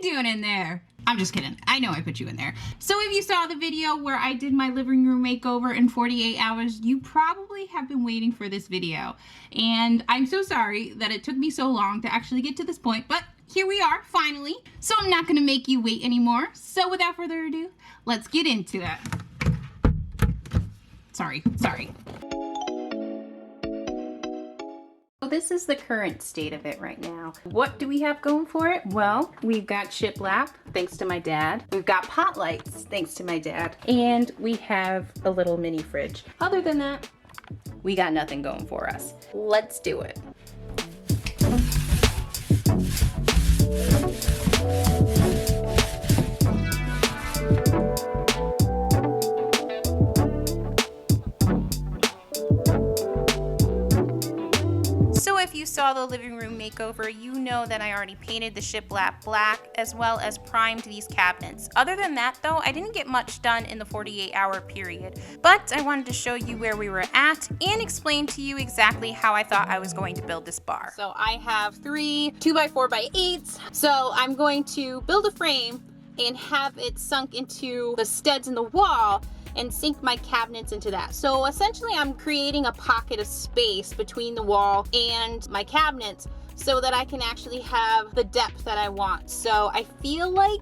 doing in there? I'm just kidding. I know I put you in there. So if you saw the video where I did my living room makeover in 48 hours, you probably have been waiting for this video. And I'm so sorry that it took me so long to actually get to this point, but here we are, finally. So I'm not gonna make you wait anymore. So without further ado, let's get into it. Sorry. So this is the current state of it right now. What do we have going for it? Well, we've got shiplap, thanks to my dad. We've got pot lights, thanks to my dad. And we have a little mini fridge. Other than that, we got nothing going for us. Let's do it. If you saw the living room makeover, you know that I already painted the shiplap black as well as primed these cabinets. Other than that though, I didn't get much done in the 48-hour period, but I wanted to show you where we were at and explain to you exactly how I thought I was going to build this bar. So I have 3 2x4x8s, so I'm going to build a frame and have it sunk into the studs in the wall and sink my cabinets into that. So essentially I'm creating a pocket of space between the wall and my cabinets so that I can actually have the depth that I want. So I feel like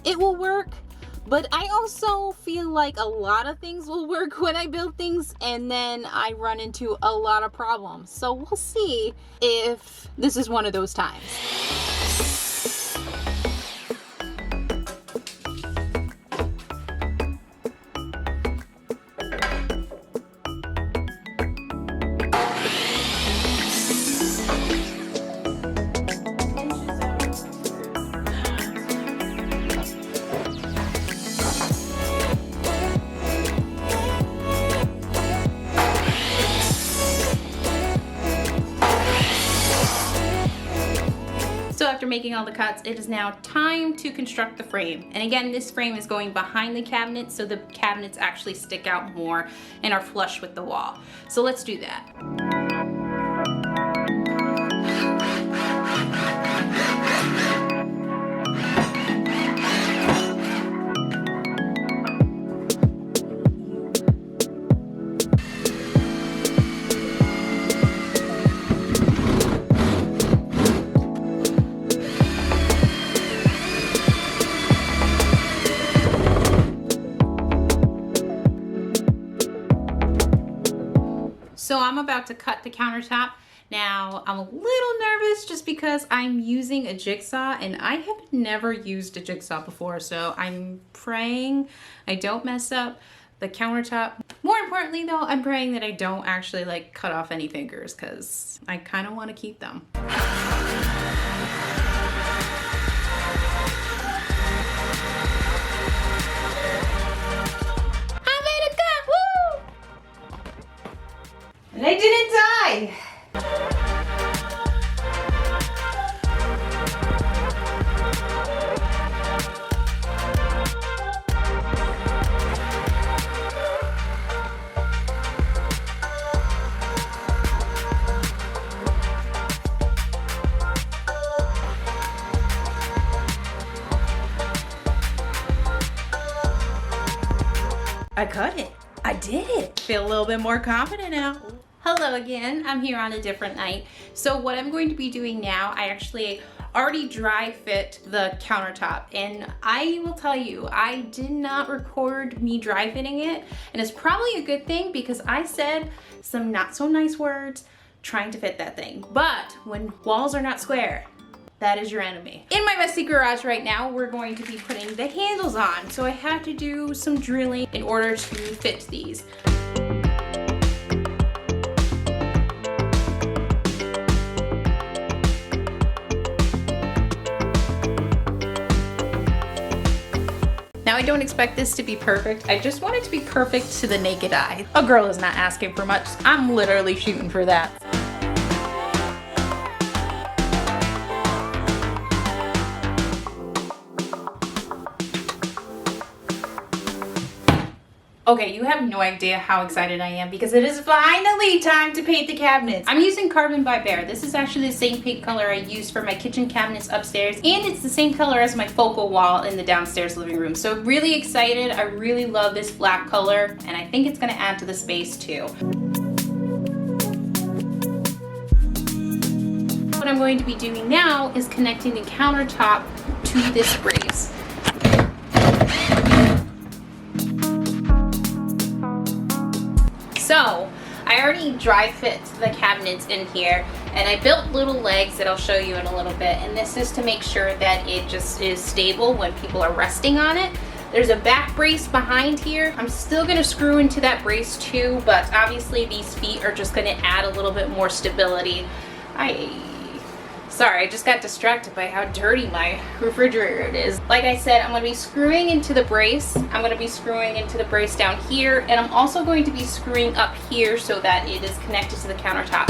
it will work, but I also feel like a lot of things will work when I build things and then I run into a lot of problems. So we'll see if this is one of those times. So after making all the cuts, it is now time to construct the frame. And again, this frame is going behind the cabinet so the cabinets actually stick out more and are flush with the wall. So let's do that. So I'm about to cut the countertop. Now I'm a little nervous just because I'm using a jigsaw and I have never used a jigsaw before. So I'm praying I don't mess up the countertop. More importantly though, I'm praying that I don't actually like cut off any fingers because I kind of want to keep them. And I didn't die! I cut it. I did it. Feel a little bit more confident now. Hello again, I'm here on a different night. So what I'm going to be doing now, I actually already dry fit the countertop and I will tell you, I did not record me dry fitting it and it's probably a good thing because I said some not so nice words trying to fit that thing. But when walls are not square, that is your enemy. In my messy garage right now, we're going to be putting the handles on. So I had to do some drilling in order to fit these. Now I don't expect this to be perfect. I just want it to be perfect to the naked eye. A girl is not asking for much. I'm literally shooting for that. Okay, you have no idea how excited I am because it is finally time to paint the cabinets. I'm using Carbon by Bear. This is actually the same paint color I used for my kitchen cabinets upstairs, and it's the same color as my focal wall in the downstairs living room. So really excited. I really love this black color, and I think it's gonna add to the space too. What I'm going to be doing now is connecting the countertop to this brace. So I already dry fit the cabinets in here, and I built little legs that I'll show you in a little bit, and this is to make sure that it just is stable when people are resting on it. There's a back brace behind here. I'm still gonna screw into that brace too, but obviously these feet are just gonna add a little bit more stability. Sorry, I just got distracted by how dirty my refrigerator is. Like I said, I'm going to be screwing into the brace. I'm going to be screwing into the brace down here, and I'm also going to be screwing up here so that it is connected to the countertop.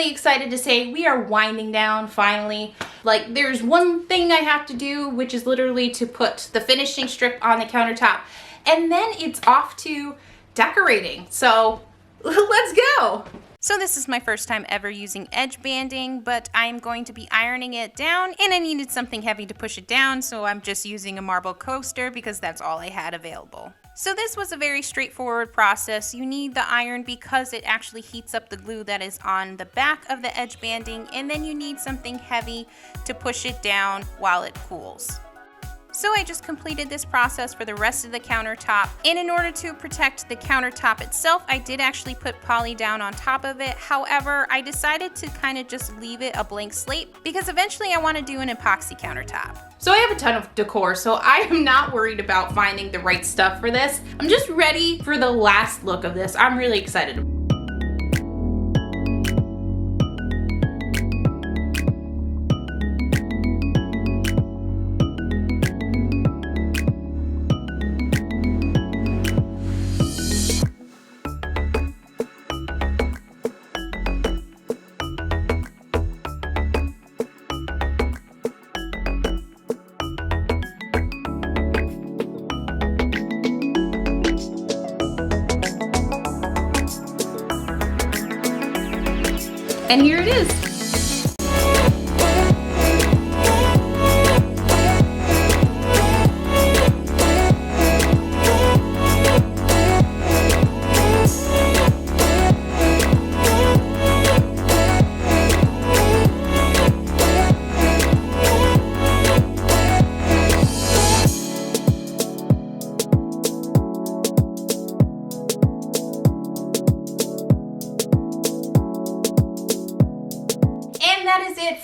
Excited to say we are winding down finally. Like, there's one thing I have to do, which is literally to put the finishing strip on the countertop, and then it's off to decorating. So let's go. So this is my first time ever using edge banding, but I'm going to be ironing it down, and I needed something heavy to push it down, so I'm just using a marble coaster because that's all I had available. So this was a very straightforward process. You need the iron because it actually heats up the glue that is on the back of the edge banding, and then you need something heavy to push it down while it cools. So I just completed this process for the rest of the countertop, and in order to protect the countertop itself, I did actually put poly down on top of it. However, I decided to kind of just leave it a blank slate because eventually I want to do an epoxy countertop. So I have a ton of decor, so I am not worried about finding the right stuff for this. I'm just ready for the last look of this. I'm really excited. And here it is.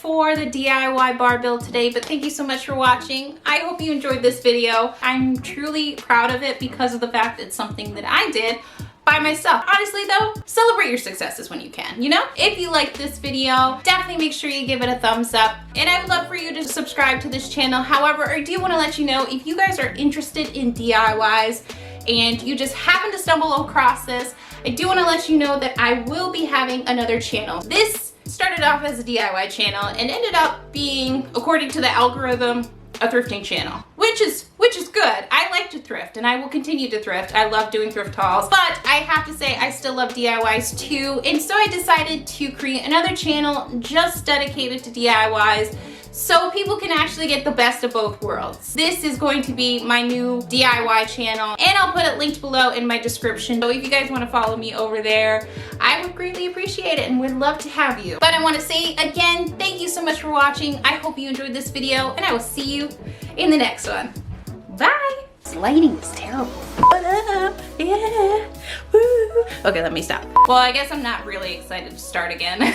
For the DIY bar build today, but thank you so much for watching. I hope you enjoyed this video. I'm truly proud of it because of the fact that it's something that I did by myself. Honestly though, celebrate your successes when you can, you know? If you liked this video, definitely make sure you give it a thumbs up, and I would love for you to subscribe to this channel. However, I do want to let you know, if you guys are interested in DIYs and you just happen to stumble across this, I do want to let you know that I will be having another channel. This started off as a DIY channel and ended up being, according to the algorithm, a thrifting channel, which is good. I like to thrift and I will continue to thrift. I love doing thrift hauls, but I have to say I still love DIYs too, and so I decided to create another channel just dedicated to DIYs so people can actually get the best of both worlds. This is going to be my new DIY channel, and I'll put it linked below in my description. So if you guys want to follow me over there, I would greatly appreciate it and would love to have you. But I want to say again, thank you so much for watching. I hope you enjoyed this video, and I will see you in the next one. Bye. This lighting is terrible. What up? Yeah. Woo. Okay, let me stop. Well, I guess I'm not really excited to start again.